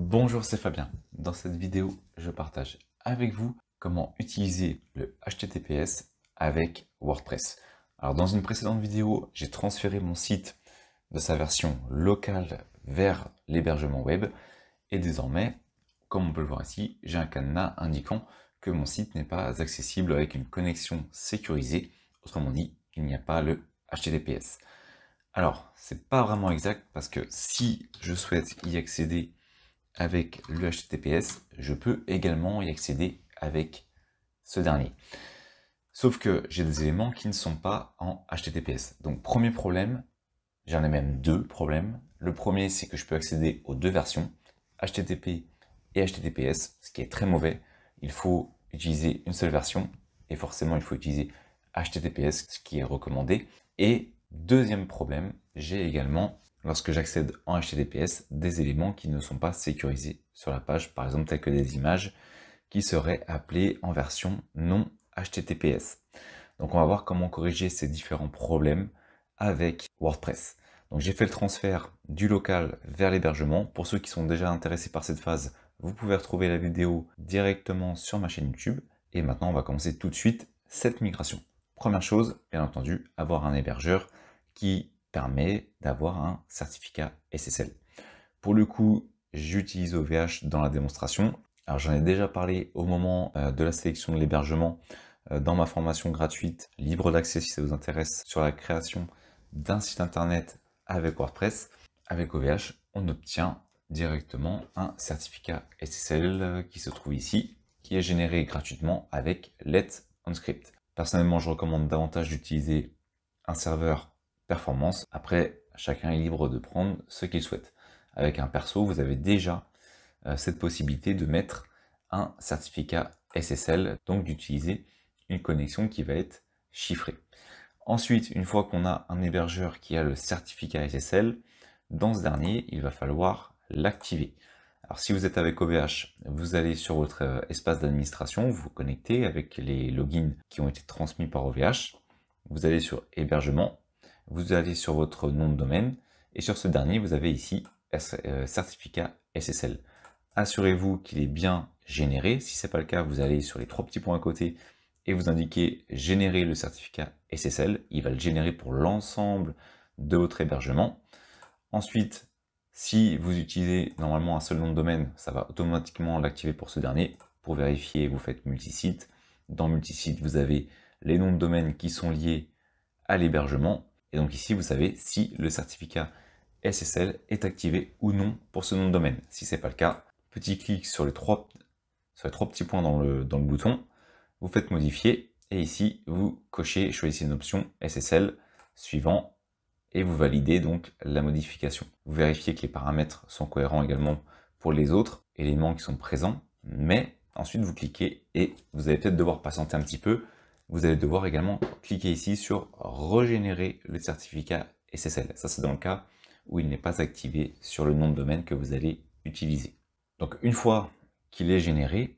Bonjour, c'est Fabien. Dans cette vidéo, je partage avec vous comment utiliser le HTTPS avec WordPress. Alors, dans une précédente vidéo, j'ai transféré mon site de sa version locale vers l'hébergement web. Et désormais, comme on peut le voir ici, j'ai un cadenas indiquant que mon site n'est pas accessible avec une connexion sécurisée. Autrement dit, il n'y a pas le HTTPS. Alors, c'est pas vraiment exact parce que si je souhaite y accéder avec le HTTPS, je peux également y accéder avec ce dernier. Sauf que j'ai des éléments qui ne sont pas en HTTPS. Donc premier problème, j'en ai même deux problèmes. Le premier, c'est que je peux accéder aux deux versions, HTTP et HTTPS, ce qui est très mauvais. Il faut utiliser une seule version et forcément il faut utiliser HTTPS, ce qui est recommandé. Et deuxième problème, j'ai également, lorsque j'accède en HTTPS, des éléments qui ne sont pas sécurisés sur la page, par exemple tels que des images qui seraient appelées en version non HTTPS. Donc on va voir comment corriger ces différents problèmes avec WordPress. Donc j'ai fait le transfert du local vers l'hébergement. Pour ceux qui sont déjà intéressés par cette phase, vous pouvez retrouver la vidéo directement sur ma chaîne YouTube. Et maintenant, on va commencer tout de suite cette migration. Première chose, bien entendu, avoir un hébergeur qui permet d'avoir un certificat SSL. Pour le coup, j'utilise OVH dans la démonstration. Alors j'en ai déjà parlé au moment de la sélection de l'hébergement dans ma formation gratuite, libre d'accès si ça vous intéresse, sur la création d'un site internet avec WordPress. Avec OVH, on obtient directement un certificat SSL qui se trouve ici, qui est généré gratuitement avec Let's OnScript. Personnellement, je recommande davantage d'utiliser un serveur performance. Après, chacun est libre de prendre ce qu'il souhaite. Avec un perso, vous avez déjà cette possibilité de mettre un certificat SSL, donc d'utiliser une connexion qui va être chiffrée. Ensuite, une fois qu'on a un hébergeur qui a le certificat SSL, dans ce dernier, il va falloir l'activer. Alors si vous êtes avec OVH, vous allez sur votre espace d'administration, vous vous connectez avec les logins qui ont été transmis par OVH, vous allez sur hébergement, vous allez sur votre nom de domaine, et sur ce dernier, vous avez ici certificat SSL. Assurez-vous qu'il est bien généré. Si ce n'est pas le cas, vous allez sur les trois petits points à côté et vous indiquez générer le certificat SSL. Il va le générer pour l'ensemble de votre hébergement. Ensuite, si vous utilisez normalement un seul nom de domaine, ça va automatiquement l'activer pour ce dernier. Pour vérifier, vous faites multisite. Dans multisite, vous avez les noms de domaine qui sont liés à l'hébergement. Et donc ici, vous savez si le certificat SSL est activé ou non pour ce nom de domaine. Si ce n'est pas le cas, petit clic sur les trois petits points dans le bouton, vous faites modifier, et ici, vous cochez, choisissez une option SSL, suivant, et vous validez donc la modification. Vous vérifiez que les paramètres sont cohérents également pour les autres éléments qui sont présents, mais ensuite vous cliquez, et vous allez peut-être devoir patienter un petit peu, vous allez devoir également cliquer ici sur régénérer le certificat SSL. Ça, c'est dans le cas où il n'est pas activé sur le nom de domaine que vous allez utiliser. Donc une fois qu'il est généré,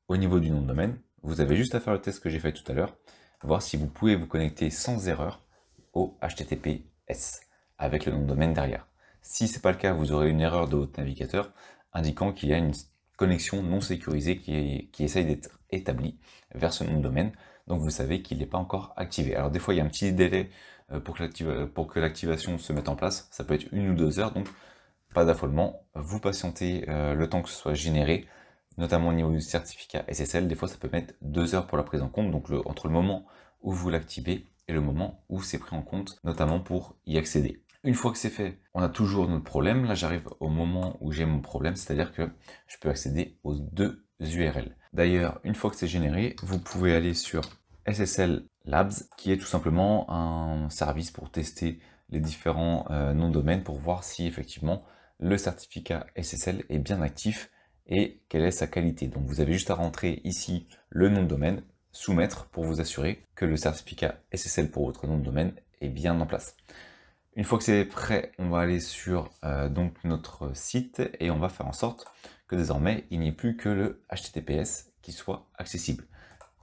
au niveau du nom de domaine, vous avez juste à faire le test que j'ai fait tout à l'heure, voir si vous pouvez vous connecter sans erreur au HTTPS avec le nom de domaine derrière. Si ce n'est pas le cas, vous aurez une erreur de votre navigateur indiquant qu'il y a une connexion non sécurisée qui essaye d'être établie vers ce nom de domaine. Donc vous savez qu'il n'est pas encore activé. Alors des fois, il y a un petit délai pour que l'activation se mette en place. Ça peut être 1 ou 2 heures, donc pas d'affolement, vous patientez le temps que ce soit généré, notamment au niveau du certificat SSL, des fois ça peut mettre 2 heures pour la prise en compte, donc entre le moment où vous l'activez et le moment où c'est pris en compte, notamment pour y accéder. Une fois que c'est fait, on a toujours notre problème. Là, j'arrive au moment où j'ai mon problème, c'est-à-dire que je peux accéder aux deux URL. D'ailleurs, une fois que c'est généré, vous pouvez aller sur SSL Labs, qui est tout simplement un service pour tester les différents noms de domaine pour voir si effectivement le certificat SSL est bien actif et quelle est sa qualité. Donc vous avez juste à rentrer ici le nom de domaine, soumettre pour vous assurer que le certificat SSL pour votre nom de domaine est bien en place. Une fois que c'est prêt, on va aller sur donc notre site et on va faire en sorte que désormais il n'y ait plus que le HTTPS qui soit accessible.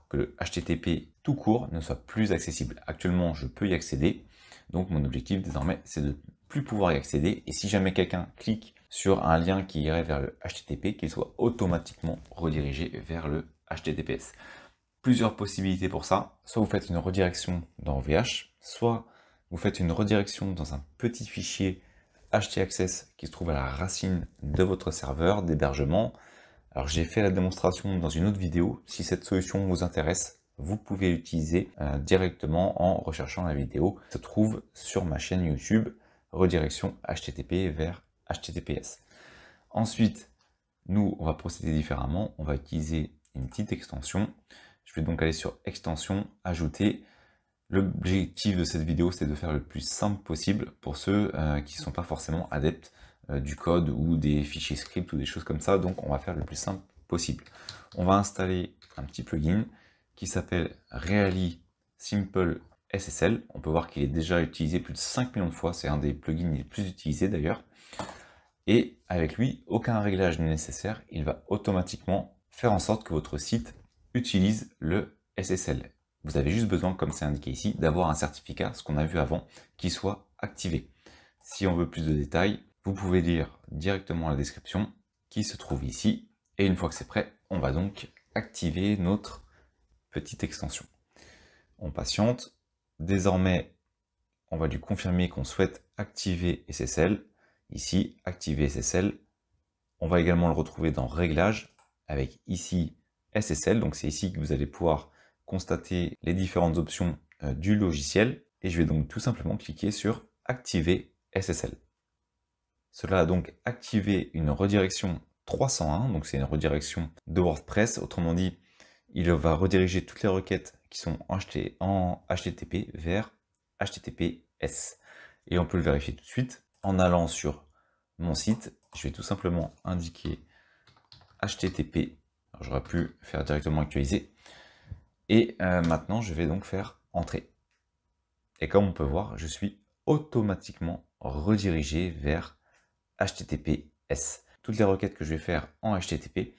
Que le HTTP tout court ne soit plus accessible. Actuellement, je peux y accéder. Donc mon objectif désormais, c'est de ne plus pouvoir y accéder. Et si jamais quelqu'un clique sur un lien qui irait vers le HTTP, qu'il soit automatiquement redirigé vers le HTTPS. Plusieurs possibilités pour ça. Soit vous faites une redirection dans OVH, soit vous faites une redirection dans un petit fichier htaccess qui se trouve à la racine de votre serveur d'hébergement. Alors j'ai fait la démonstration dans une autre vidéo. Si cette solution vous intéresse, vous pouvez l'utiliser directement en recherchant la vidéo. Elle se trouve sur ma chaîne YouTube, redirection HTTP vers HTTPS. Ensuite, nous, on va procéder différemment. On va utiliser une petite extension. Je vais donc aller sur extension, ajouter. L'objectif de cette vidéo, c'est de faire le plus simple possible pour ceux qui ne sont pas forcément adeptes du code ou des fichiers script ou des choses comme ça. Donc, on va faire le plus simple possible. On va installer un petit plugin qui s'appelle Really Simple SSL. On peut voir qu'il est déjà utilisé plus de 5 millions de fois. C'est un des plugins les plus utilisés d'ailleurs. Et avec lui, aucun réglage n'est nécessaire. Il va automatiquement faire en sorte que votre site utilise le SSL. Vous avez juste besoin, comme c'est indiqué ici, d'avoir un certificat, ce qu'on a vu avant, qui soit activé. Si on veut plus de détails, vous pouvez lire directement la description qui se trouve ici. Et une fois que c'est prêt, on va donc activer notre petite extension. On patiente. Désormais, on va lui confirmer qu'on souhaite activer SSL. Ici, activer SSL. On va également le retrouver dans Réglages, avec ici SSL. Donc c'est ici que vous allez pouvoir constater les différentes options du logiciel. Et je vais donc tout simplement cliquer sur Activer SSL. Cela a donc activé une redirection 301, donc c'est une redirection de WordPress. Autrement dit, il va rediriger toutes les requêtes qui sont en HTTP vers HTTPS. Et on peut le vérifier tout de suite en allant sur mon site. Je vais tout simplement indiquer HTTP. J'aurais pu faire directement actualiser. Et maintenant, je vais donc faire entrer. Et comme on peut voir, je suis automatiquement redirigé vers HTTPS. Toutes les requêtes que je vais faire en HTTP,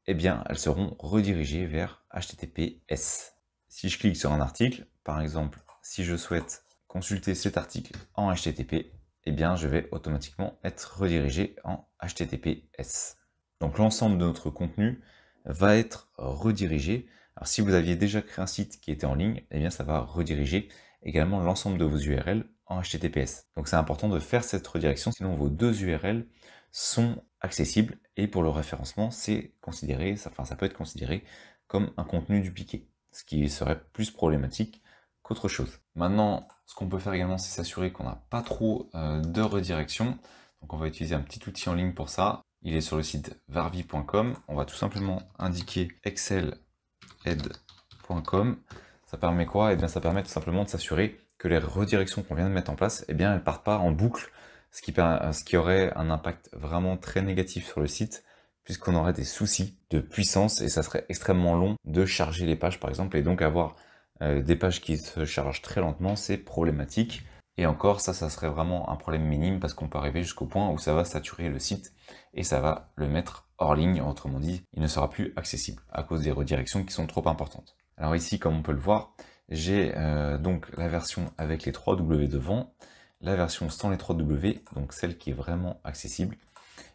eh bien, elles seront redirigées vers HTTPS. Si je clique sur un article, par exemple, si je souhaite consulter cet article en HTTP, eh bien, je vais automatiquement être redirigé en HTTPS. Donc, l'ensemble de notre contenu va être redirigé. Alors, si vous aviez déjà créé un site qui était en ligne, eh bien, ça va rediriger également l'ensemble de vos URL en HTTPS. Donc, c'est important de faire cette redirection, sinon vos deux URL sont accessibles. Et pour le référencement, c'est considéré, ça peut être considéré comme un contenu dupliqué, ce qui serait plus problématique qu'autre chose. Maintenant, ce qu'on peut faire également, c'est s'assurer qu'on n'a pas trop de redirection. Donc on va utiliser un petit outil en ligne pour ça. Il est sur le site varvi.com. On va tout simplement indiquer exceled.com. Ça permet quoi? Eh bien, ça permet tout simplement de s'assurer que les redirections qu'on vient de mettre en place, eh bien, elles partent pas en boucle, ce qui aurait un impact vraiment très négatif sur le site, puisqu'on aurait des soucis de puissance et ça serait extrêmement long de charger les pages, par exemple, et donc avoir des pages qui se chargent très lentement, c'est problématique. Et encore, ça serait vraiment un problème minime parce qu'on peut arriver jusqu'au point où ça va saturer le site et ça va le mettre hors ligne. Autrement dit, il ne sera plus accessible à cause des redirections qui sont trop importantes. Alors ici, comme on peut le voir, j'ai donc la version avec les 3 W devant, la version sans les 3 W, donc celle qui est vraiment accessible.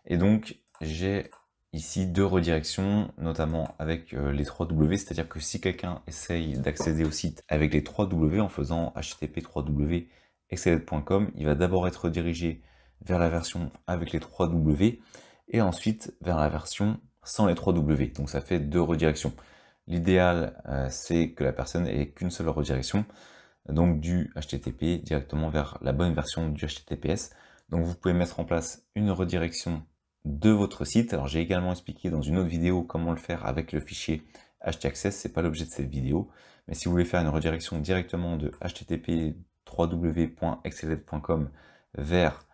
Et donc, j'ai ici deux redirections, notamment avec les 3 W, c'est-à-dire que si quelqu'un essaye d'accéder au site avec les 3 W en faisant http 3w exceled.com, il va d'abord être redirigé vers la version avec les 3 W et ensuite vers la version sans les 3 W. Donc ça fait deux redirections. L'idéal, c'est que la personne ait qu'une seule redirection, donc du HTTP directement vers la bonne version du HTTPS. Donc vous pouvez mettre en place une redirection de votre site. Alors j'ai également expliqué dans une autre vidéo comment le faire avec le fichier htaccess, c'est pas l'objet de cette vidéo, mais si vous voulez faire une redirection directement de http www.exceled.com vers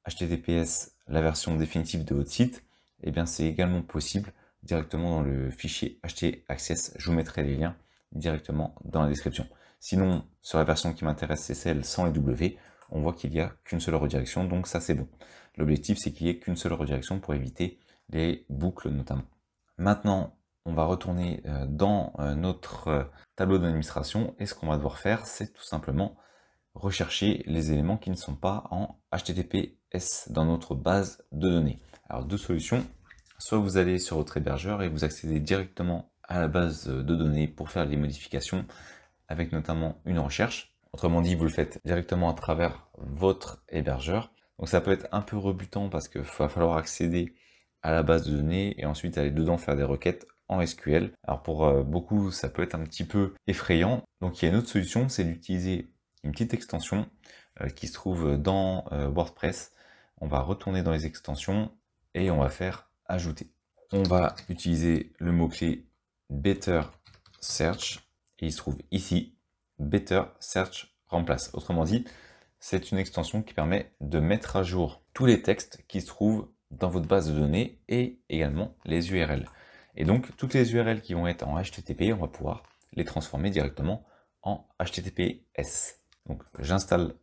HTTPS, la version définitive de votre site, et bien c'est également possible directement dans le fichier htaccess. Je vous mettrai les liens directement dans la description. Sinon, sur la version qui m'intéresse, c'est celle sans les W, on voit qu'il n'y a qu'une seule redirection, donc ça c'est bon. L'objectif, c'est qu'il n'y ait qu'une seule redirection pour éviter les boucles notamment. Maintenant, on va retourner dans notre tableau d'administration et ce qu'on va devoir faire, c'est tout simplement rechercher les éléments qui ne sont pas en HTTP dans notre base de données. Alors deux solutions, soit vous allez sur votre hébergeur et vous accédez directement à la base de données pour faire les modifications avec notamment une recherche. Autrement dit, vous le faites directement à travers votre hébergeur. Donc ça peut être un peu rebutant parce qu'il va falloir accéder à la base de données et ensuite aller dedans faire des requêtes en SQL. Alors pour beaucoup, ça peut être un petit peu effrayant. Donc il y a une autre solution, c'est d'utiliser une petite extension qui se trouve dans WordPress. On va retourner dans les extensions et on va faire ajouter. On va utiliser le mot-clé Better Search et il se trouve ici, Better Search remplace. Autrement dit, c'est une extension qui permet de mettre à jour tous les textes qui se trouvent dans votre base de données et également les URL. Et donc, toutes les URL qui vont être en HTTP, on va pouvoir les transformer directement en HTTPS. Donc, j'installe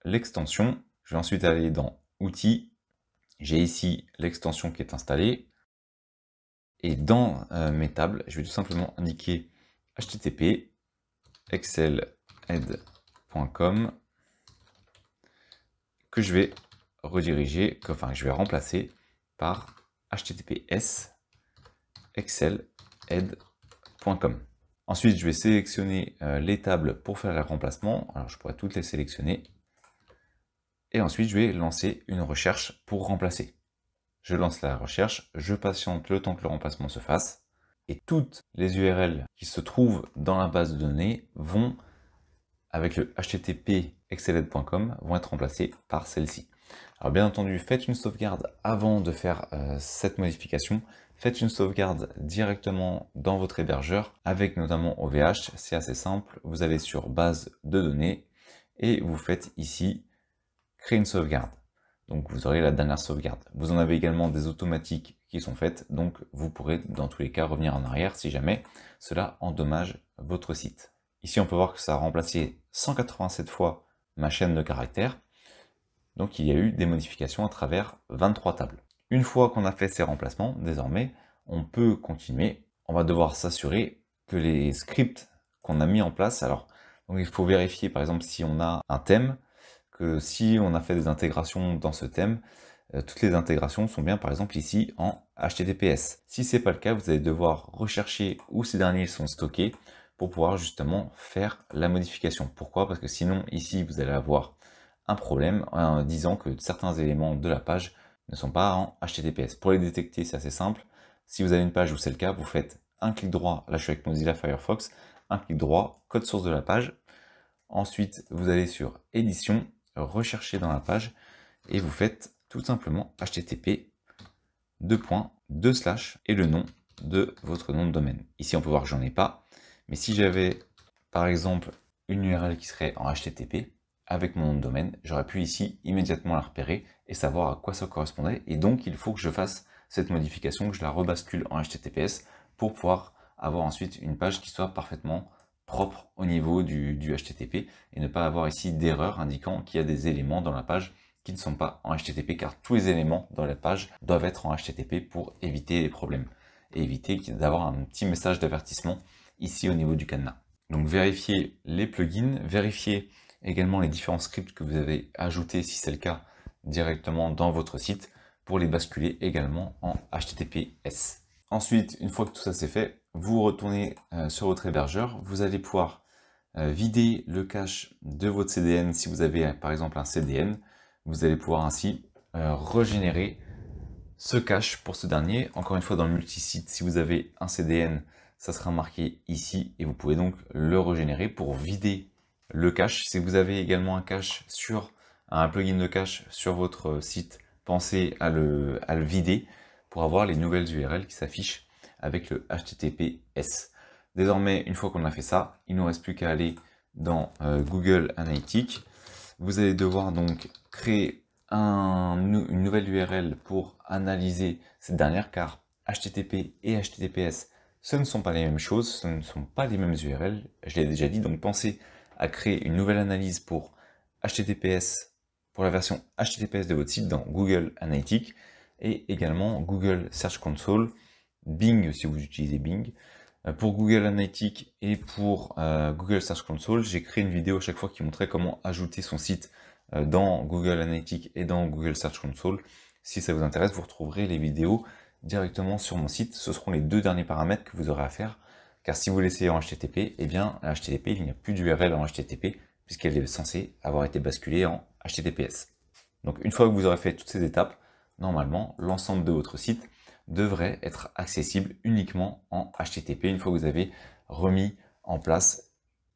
l'extension. Je vais ensuite aller dans Outils. J'ai ici l'extension qui est installée. Et dans mes tables, je vais tout simplement indiquer HTTP exceled.com que je vais je vais remplacer par https exceled.com. Ensuite, je vais sélectionner les tables pour faire le remplacement. Alors, je pourrais toutes les sélectionner. Et ensuite, je vais lancer une recherche pour remplacer. Je lance la recherche, je patiente le temps que le remplacement se fasse. Et toutes les URL qui se trouvent dans la base de données vont, avec le http exceled.com, vont être remplacées par celle-ci. Alors bien entendu, faites une sauvegarde avant de faire cette modification. Faites une sauvegarde directement dans votre hébergeur, avec notamment OVH, c'est assez simple. Vous allez sur base de données et vous faites ici créer une sauvegarde. Donc vous aurez la dernière sauvegarde. Vous en avez également des automatiques qui sont faites, donc vous pourrez dans tous les cas revenir en arrière si jamais cela endommage votre site. Ici on peut voir que ça a remplacé 187 fois ma chaîne de caractères. Donc il y a eu des modifications à travers 23 tables. Une fois qu'on a fait ces remplacements, désormais, on peut continuer. On va devoir s'assurer que les scripts qu'on a mis en place, donc il faut vérifier par exemple si on a un thème, que si on a fait des intégrations dans ce thème, toutes les intégrations sont bien par exemple ici en HTTPS. Si c'est pas le cas, vous allez devoir rechercher où ces derniers sont stockés pour pouvoir justement faire la modification. Pourquoi? Parce que sinon ici vous allez avoir un problème en disant que certains éléments de la page ne sont pas en HTTPS. Pour les détecter, c'est assez simple. Si vous avez une page où c'est le cas, vous faites un clic droit, là je suis avec Mozilla Firefox, un clic droit, code source de la page. Ensuite, vous allez sur édition, rechercher dans la page et vous faites tout simplement http et le nom de votre nom de domaine. Ici, on peut voir que j'en ai pas, mais si j'avais par exemple une URL qui serait en HTTP, avec mon nom de domaine, j'aurais pu ici immédiatement la repérer et savoir à quoi ça correspondait. Et donc, il faut que je fasse cette modification, que je la rebascule en HTTPS pour pouvoir avoir ensuite une page qui soit parfaitement propre au niveau du HTTP et ne pas avoir ici d'erreur indiquant qu'il y a des éléments dans la page qui ne sont pas en HTTP, car tous les éléments dans la page doivent être en HTTP pour éviter les problèmes et éviter d'avoir un petit message d'avertissement ici au niveau du cadenas. Donc vérifiez les plugins, vérifiez également les différents scripts que vous avez ajoutés, si c'est le cas, directement dans votre site pour les basculer également en HTTPS. Ensuite, une fois que tout ça c'est fait, vous retournez sur votre hébergeur, vous allez pouvoir vider le cache de votre CDN si vous avez par exemple un CDN. Vous allez pouvoir ainsi régénérer ce cache pour ce dernier. Encore une fois, dans le multisite, si vous avez un CDN, ça sera marqué ici et vous pouvez donc le régénérer pour vider le cache. Si vous avez également un cache sur un plugin de cache sur votre site, pensez à le vider pour avoir les nouvelles URL qui s'affichent avec le HTTPS. Désormais, une fois qu'on a fait ça, il ne nous reste plus qu'à aller dans Google Analytics. Vous allez devoir donc créer une nouvelle URL pour analyser cette dernière, car HTTP et HTTPS, ce ne sont pas les mêmes choses, ce ne sont pas les mêmes URL, je l'ai déjà dit, donc pensez à créer une nouvelle analyse pour HTTPS, pour la version HTTPS de votre site dans Google Analytics, et également Google Search Console, Bing si vous utilisez Bing. Pour Google Analytics et pour Google Search Console, j'ai créé une vidéo à chaque fois qui montrait comment ajouter son site dans Google Analytics et dans Google Search Console. Si ça vous intéresse, vous retrouverez les vidéos directement sur mon site. Ce seront les 2 derniers paramètres que vous aurez à faire, car si vous laissez en HTTP, eh bien HTTP, il n'y a plus d'URL en HTTP, puisqu'elle est censée avoir été basculée en HTTPS. Donc une fois que vous aurez fait toutes ces étapes, normalement, l'ensemble de votre site devrait être accessible uniquement en HTTP, une fois que vous avez remis en place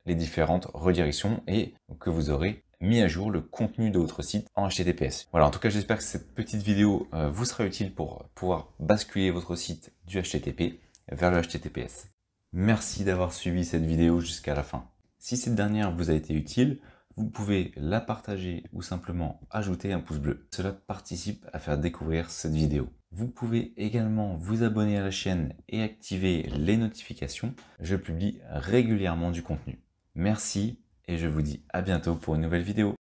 les différentes redirections et que vous aurez mis à jour le contenu de votre site en HTTPS. Voilà, en tout cas, j'espère que cette petite vidéo vous sera utile pour pouvoir basculer votre site du HTTP vers le HTTPS. Merci d'avoir suivi cette vidéo jusqu'à la fin. Si cette dernière vous a été utile, vous pouvez la partager ou simplement ajouter un pouce bleu. Cela participe à faire découvrir cette vidéo. Vous pouvez également vous abonner à la chaîne et activer les notifications. Je publie régulièrement du contenu. Merci et je vous dis à bientôt pour une nouvelle vidéo.